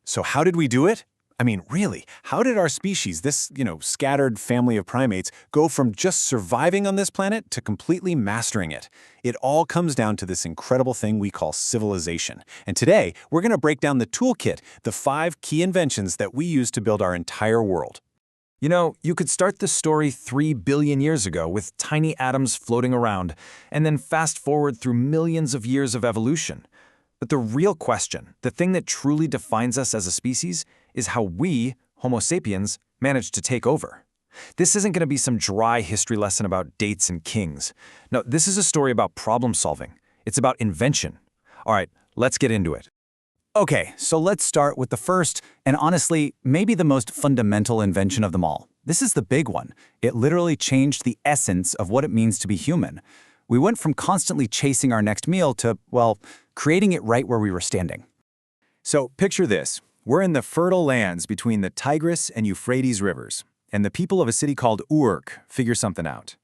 So how did we do it? I mean, really, how did our species, this, scattered family of primates, go from just surviving on this planet to completely mastering it? It all comes down to this incredible thing we call civilization. And today, we're going to break down the toolkit, the 5 key inventions that we use to build our entire world. You could start the story 3 billion years ago with tiny atoms floating around, and then fast forward through millions of years of evolution. But the real question, the thing that truly defines us as a species, is how we, Homo sapiens, managed to take over. This isn't going to be some dry history lesson about dates and kings. No, this is a story about problem solving. It's about invention. All right, let's get into it. Okay, so let's start with the first, and honestly, maybe the most fundamental invention of them all. This is the big one. It literally changed the essence of what it means to be human. We went from constantly chasing our next meal to, well, creating it right where we were standing. So picture this. We're in the fertile lands between the Tigris and Euphrates rivers, and the people of a city called Uruk figure something out.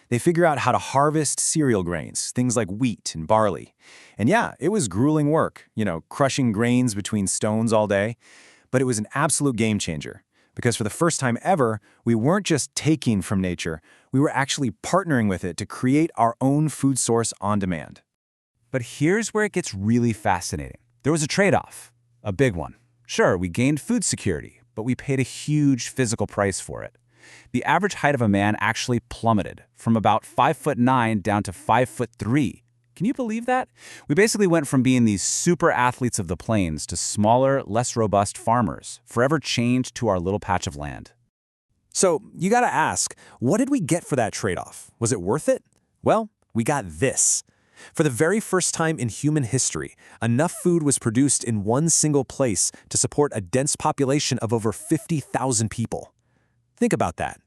They figure out how to harvest cereal grains, things like wheat and barley. And yeah, it was grueling work, crushing grains between stones all day. But it was an absolute game changer, because for the first time ever, we weren't just taking from nature, we were actually partnering with it to create our own food source on demand. But here's where it gets really fascinating. There was a trade-off, a big one. Sure, we gained food security, but we paid a huge physical price for it. The average height of a man actually plummeted from about 5'9" down to 5'3". Can you believe that? We basically went from being these super athletes of the plains to smaller, less robust farmers, forever chained to our little patch of land. So you gotta ask, what did we get for that trade-off? Was it worth it? Well, we got this. For the very first time in human history, enough food was produced in one single place to support a dense population of over 50,000 people. Think about that.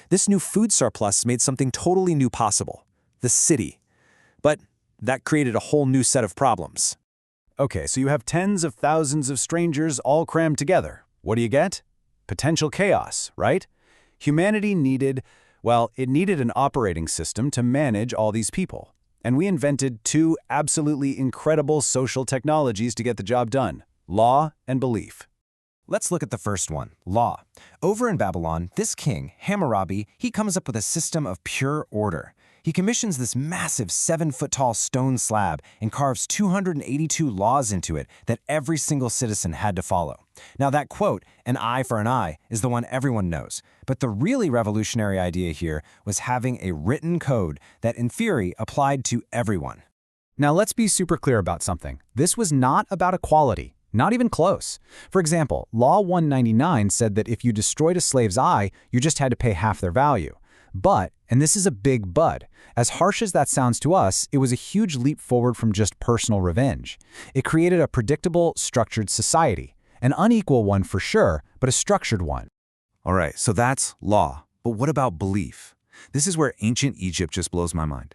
This new food surplus made something totally new possible, the city. But that created a whole new set of problems. Okay, so you have tens of thousands of strangers all crammed together. What do you get? Potential chaos, right? Humanity needed an operating system to manage all these people. And we invented 2 absolutely incredible social technologies to get the job done: law and belief. Let's look at the first one, law. Over in Babylon, this king, Hammurabi, he comes up with a system of pure order. He commissions this massive 7-foot-tall stone slab and carves 282 laws into it that every single citizen had to follow. Now that quote, "an eye for an eye," is the one everyone knows. But the really revolutionary idea here was having a written code that, in theory, applied to everyone. Now let's be super clear about something. This was not about equality. Not even close. For example, Law 199 said that if you destroyed a slave's eye, you just had to pay half their value. But, and this is a big but, as harsh as that sounds to us, it was a huge leap forward from just personal revenge. It created a predictable, structured society. An unequal one for sure, but a structured one. All right, so that's law. But what about belief? This is where ancient Egypt just blows my mind.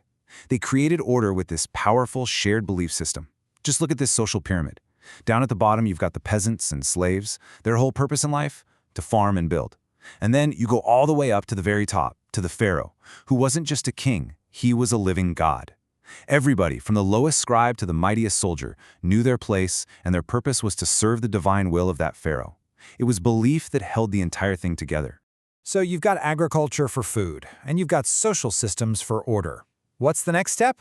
They created order with this powerful shared belief system. Just look at this social pyramid. Down at the bottom, you've got the peasants and slaves. Their whole purpose in life? To farm and build. And then you go all the way up to the very top, to the pharaoh, who wasn't just a king, he was a living god. Everybody, from the lowest scribe to the mightiest soldier, knew their place, and their purpose was to serve the divine will of that pharaoh. It was belief that held the entire thing together. So you've got agriculture for food, and you've got social systems for order. What's the next step?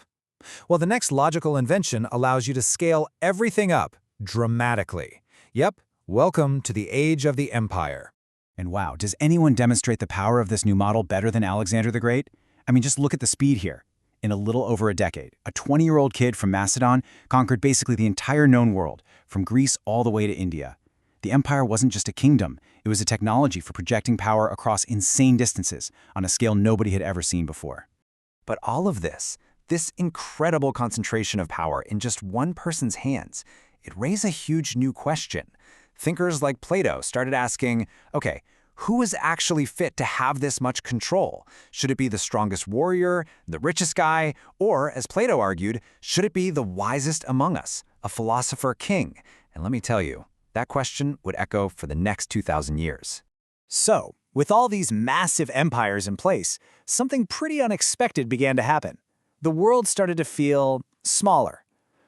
Well, the next logical invention allows you to scale everything up dramatically. Yep, welcome to the age of the empire. And wow, does anyone demonstrate the power of this new model better than Alexander the Great? I mean, just look at the speed here. In a little over a decade, a 20-year-old kid from Macedon conquered basically the entire known world, from Greece all the way to India. The empire wasn't just a kingdom, it was a technology for projecting power across insane distances on a scale nobody had ever seen before. But all of this incredible concentration of power in just one person's hands, it raised a huge new question. Thinkers like Plato started asking, okay, who is actually fit to have this much control? Should it be the strongest warrior, the richest guy, or, as Plato argued, should it be the wisest among us, a philosopher king? And let me tell you, that question would echo for the next 2,000 years. So, with all these massive empires in place, something pretty unexpected began to happen. The world started to feel smaller.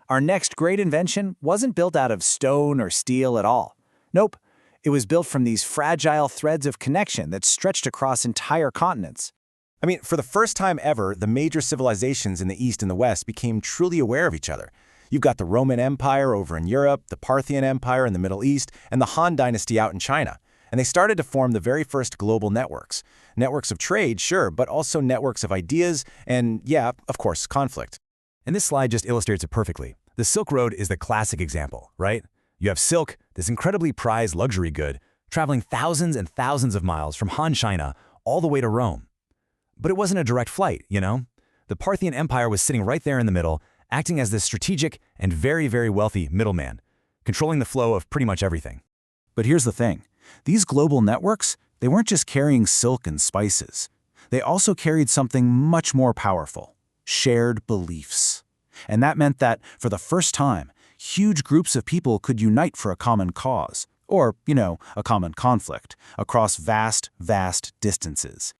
Our next great invention wasn't built out of stone or steel at all. Nope. It was built from these fragile threads of connection that stretched across entire continents. I mean, for the first time ever, the major civilizations in the East and the West became truly aware of each other. You've got the Roman Empire over in Europe, the Parthian Empire in the Middle East, and the Han Dynasty out in China. And they started to form the very first global networks. Networks of trade, sure, but also networks of ideas and, yeah, of course, conflict. And this slide just illustrates it perfectly. The Silk Road is the classic example, right? You have silk, this incredibly prized luxury good, traveling thousands and thousands of miles from Han China all the way to Rome. But it wasn't a direct flight, you know? The Parthian Empire was sitting right there in the middle, acting as this strategic and very, very wealthy middleman, controlling the flow of pretty much everything. But here's the thing. These global networks, they weren't just carrying silk and spices. They also carried something much more powerful: shared beliefs. And that meant that, for the first time, huge groups of people could unite for a common cause, or, a common conflict, across vast, vast distances.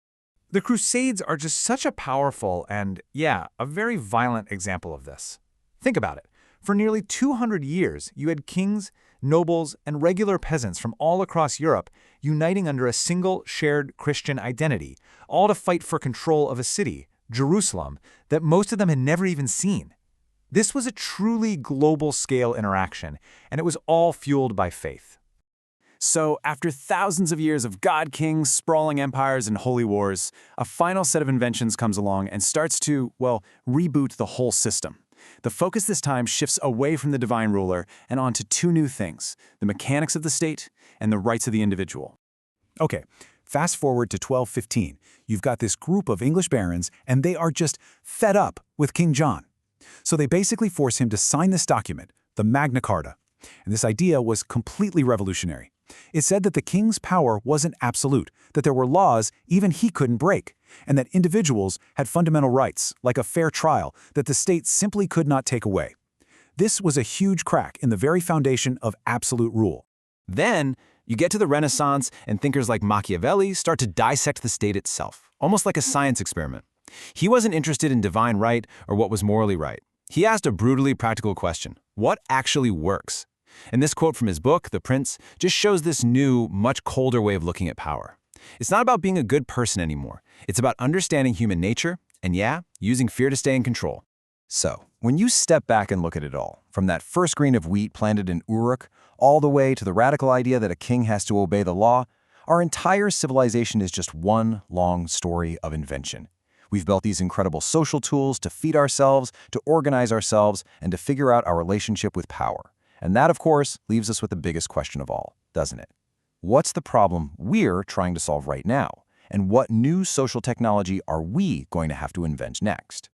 The Crusades are just such a powerful and, a very violent example of this. Think about it. For nearly 200 years, you had kings, nobles, and regular peasants from all across Europe uniting under a single shared Christian identity, all to fight for control of a city, Jerusalem, that most of them had never even seen. This was a truly global-scale interaction, and it was all fueled by faith. So, after thousands of years of god-kings, sprawling empires, and holy wars, a final set of inventions comes along and starts to, reboot the whole system. The focus this time shifts away from the divine ruler and onto two new things: the mechanics of the state and the rights of the individual. Okay, fast forward to 1215. You've got this group of English barons, and they are just fed up with King John. So they basically force him to sign this document, the Magna Carta. And this idea was completely revolutionary. It said that the king's power wasn't absolute, that there were laws even he couldn't break, and that individuals had fundamental rights, like a fair trial, that the state simply could not take away. This was a huge crack in the very foundation of absolute rule. Then, you get to the Renaissance, and thinkers like Machiavelli start to dissect the state itself, almost like a science experiment. He wasn't interested in divine right or what was morally right. He asked a brutally practical question: what actually works? And this quote from his book, The Prince, just shows this new, much colder way of looking at power. It's not about being a good person anymore. It's about understanding human nature and, using fear to stay in control. So, when you step back and look at it all, from that first grain of wheat planted in Uruk, all the way to the radical idea that a king has to obey the law, our entire civilization is just one long story of invention. We've built these incredible social tools to feed ourselves, to organize ourselves, and to figure out our relationship with power. And that, of course, leaves us with the biggest question of all, doesn't it? What's the problem we're trying to solve right now? And what new social technology are we going to have to invent next?